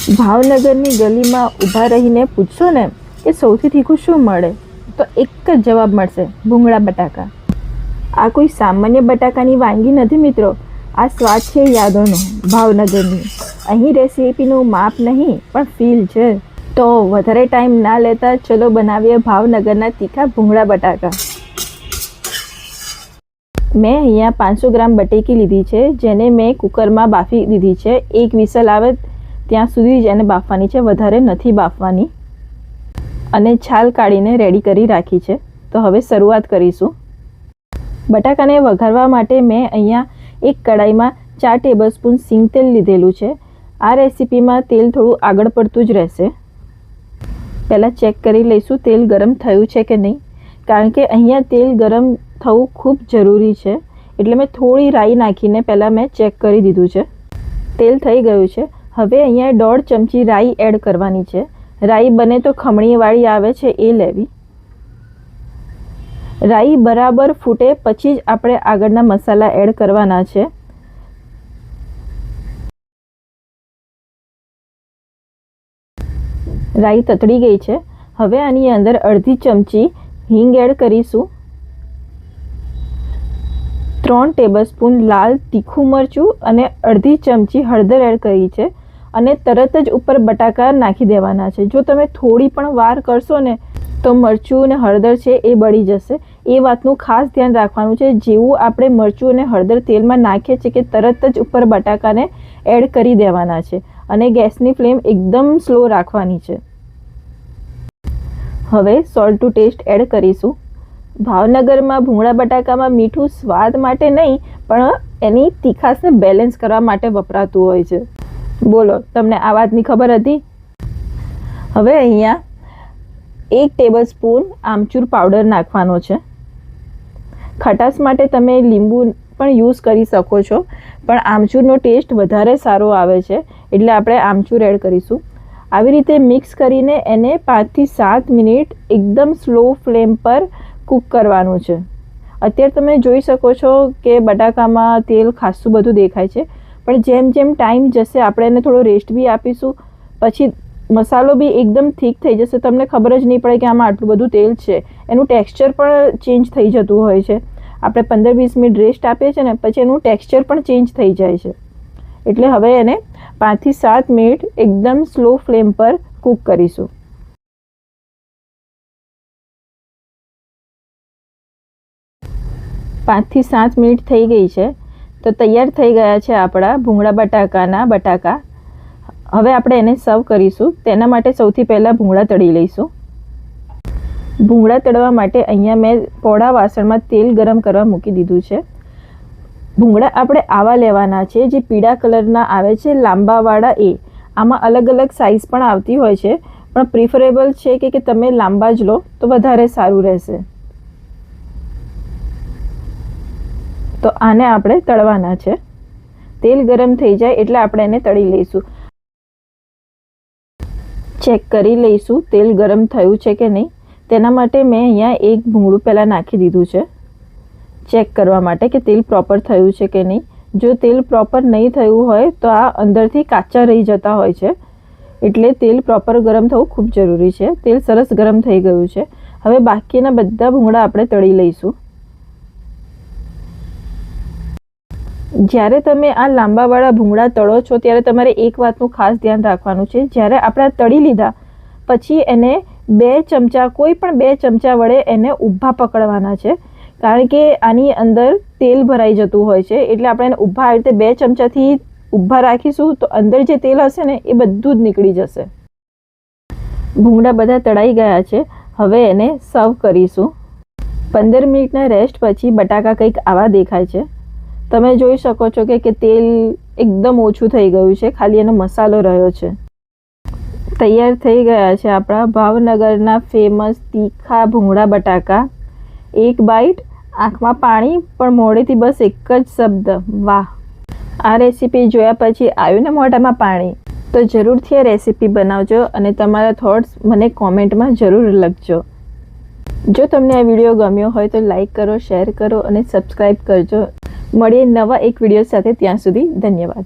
ભાવનગરની ગલીમાં ઊભા રહીને પૂછશો ને કે સૌથી તીખું શું મળે, તો એક જ જવાબ મળશે, ભૂંગળા બટાકા. આ કોઈ સામાન્ય બટાકાની વાનગી નથી મિત્રો, આ સ્વાદ છે યાદોનો, ભાવનગરની. અહીં રેસીપીનું માપ નહીં પણ ફીલ છે. તો વધારે ટાઈમ ના લેતા ચલો બનાવીએ ભાવનગરના તીખા ભૂંગળા બટાકા. મેં અહીંયા 500 ગ્રામ બટેકી લીધી છે, જેને મેં કુકરમાં બાફી દીધી છે. એક વિસલ આવે ત્યાં સુધી જ એને બાફવાની છે, વધારે નથી બાફવાની. અને છાલ કાઢીને રેડી કરી રાખી છે. તો હવે શરૂઆત કરીશું. બટાકાને વઘારવા માટે મેં અહીંયા એક કડાઈમાં 4 ટેબલસ્પૂન સિંગ તેલ લીધેલું છે. આ રેસીપીમાં તેલ થોડું આગળ પડતું જ રહેશે. પહેલાં ચેક કરી લઈશું તેલ ગરમ થયું છે કે નહીં, કારણ કે અહીંયા તેલ ગરમ થવું ખૂબ જરૂરી છે. એટલે મેં થોડી રાઈ નાખીને પહેલાં મેં ચેક કરી દીધું છે. તેલ થઈ ગયું છે. હવે અહીંયા 1.5 ચમચી રાઈ એડ કરવાની છે. રાઈ બને તો ખમણીવાળી આવે છે એ લેવી. રાઈ બરાબર ફૂટે પછી જ આપણે આગળના મસાલા એડ કરવાના છે. રાઈ તતડી ગઈ છે. હવે આની અંદર 1/2 ચમચી હિંગ એડ કરીશું. 3 ટેબલસ્પૂન લાલ તીખું મરચું અને 1/2 ચમચી હળદર એડ કરી છે. અને તરત જ ઉપર બટાકા નાખી દેવાના છે. જો તમે થોડી પણ વાર કરશો ને તો મરચું અને હળદર છે એ બળી જશે. એ વાતનું ખાસ ધ્યાન રાખવાનું છે. જેવું આપણે મરચું અને હળદર તેલમાં નાખીએ છીએ કે તરત જ ઉપર બટાકાને એડ કરી દેવાના છે. અને ગેસની ફ્લેમ એકદમ સ્લો રાખવાની છે. હવે સોલ્ટ ટુ ટેસ્ટ એડ કરીશું. ભાવનગરમાં ભૂંગળા બટાકામાં મીઠું સ્વાદ માટે નહીં પણ એની તીખાશને બેલેન્સ કરવા માટે વપરાતું હોય છે. બોલો, તમને આ વાતની ખબર હતી? હવે અહીંયા 1 ટેબલસ્પૂન આમચૂર પાવડર નાખવાનો છે. ખટાશ માટે તમે લીંબુ પણ યુઝ કરી શકો છો, પણ આમચૂરનો ટેસ્ટ વધારે સારો આવે છે એટલે આપણે આમચૂર એડ કરીશું. આવી રીતે મિક્સ કરીને એને 5 થી 7 મિનિટ એકદમ સ્લો ફ્લેમ પર કૂક કરવાનું છે. અત્યારે તમે જોઈ શકો છો કે બટાકામાં તેલ ખાસું બધું દેખાય છે, પણ જેમ જેમ ટાઈમ જશે આપણે એને થોડો રેસ્ટ બી આપીશું. પછી મસાલો બી એકદમ થીક થઈ જશે, તમને ખબર જ નહીં પડે કે આમાં આટલું બધું તેલ છે. એનું ટેક્સચર પણ ચેન્જ થઈ જતું હોય છે. આપણે 15-20 મિનિટ રેસ્ટ આપીએ છીએ ને પછી એનું ટેક્સચર પણ ચેન્જ થઈ જાય છે. એટલે હવે એને 5 થી 7 મિનિટ એકદમ સ્લો ફ્લેમ પર કૂક કરીશું. પાંચ થી 7 મિનિટ થઈ ગઈ છે. તો તૈયાર થઈ ગયા છે આપણા ભૂંગળા બટાકાના બટાકા. હવે આપણે એને સર્વ કરીશું. તેના માટે સૌથી પહેલાં ભૂંગળા તળી લઈશું. ભૂંગળા તળવા માટે અહીંયા મેં પોળા વાસણમાં તેલ ગરમ કરવા મૂકી દીધું છે. ભૂંગળા આપણે આવા લેવાના છે જે પીળા કલરના આવે છે, લાંબાવાળા એ. આમાં અલગ અલગ સાઇઝ પણ આવતી હોય છે, પણ પ્રિફરેબલ છે કે તમે લાંબા જ લો તો વધારે સારું રહેશે. તો આને આપણે તળવાના છે. તેલ ગરમ થઈ જાય એટલે આપણે એને તળી લઈશું. ચેક કરી લઈશું તેલ ગરમ થયું છે કે નહીં. તેના માટે મેં અહીંયા એક ભૂંગળું પહેલાં નાખી દીધું છે, ચેક કરવા માટે કે તેલ પ્રોપર થયું છે કે નહીં. જો તેલ પ્રોપર નહીં થયું હોય તો આ અંદરથી કાચા રહી જતા હોય છે. એટલે તેલ પ્રોપર ગરમ થવું ખૂબ જરૂરી છે. તેલ સરસ ગરમ થઈ ગયું છે. હવે બાકીના બધા ભૂંગળા આપણે તળી લઈશું. જ્યારે તમે આ લાંબાવાળા ભૂંગળા તળો છો ત્યારે તમારે એક વાતનું ખાસ ધ્યાન રાખવાનું છે. જ્યારે આપણે તળી લીધા પછી એને 2 ચમચા, કોઈ પણ 2 ચમચા વડે એને ઊભા પકડવાના છે. કારણ કે આની અંદર તેલ ભરાઈ જતું હોય છે. એટલે આપણે એને ઊભા આવી રીતે 2 ચમચાથી ઊભા રાખીશું તો અંદર જે તેલ હશે ને એ બધું જ નીકળી જશે. ભૂંગળા બધા તળાઈ ગયા છે. હવે એને સર્વ કરીશું. 15 મિનિટના રેસ્ટ પછી બટાકા કંઈક આવા દેખાય છે. તમે જોઈ શકો છો કે તેલ એકદમ ઓછું થઈ ગયું છે, ખાલી એનો મસાલો રહ્યો છે. તૈયાર થઈ ગયા છે આપણા ભાવનગરના ફેમસ તીખા ભૂંગળા બટાકા. એક બાઈટ, આંખમાં પાણી, પણ મોઢેથી બસ એક જ શબ્દ, વાહ. આ રેસીપી જોયા પછી આવ્યું ને મોઢામાં પાણી. તો જરૂરથી આ રેસીપી બનાવજો અને તમારા થોટ્સ મને કોમેન્ટમાં જરૂર લખજો. જો તમને આ વિડીયો ગમ્યો હોય તો લાઈક કરો, શેર કરો અને સબસ્ક્રાઈબ કરજો. મળીએ નવા એક વિડીયો સાથે. ત્યાં સુધી ધન્યવાદ.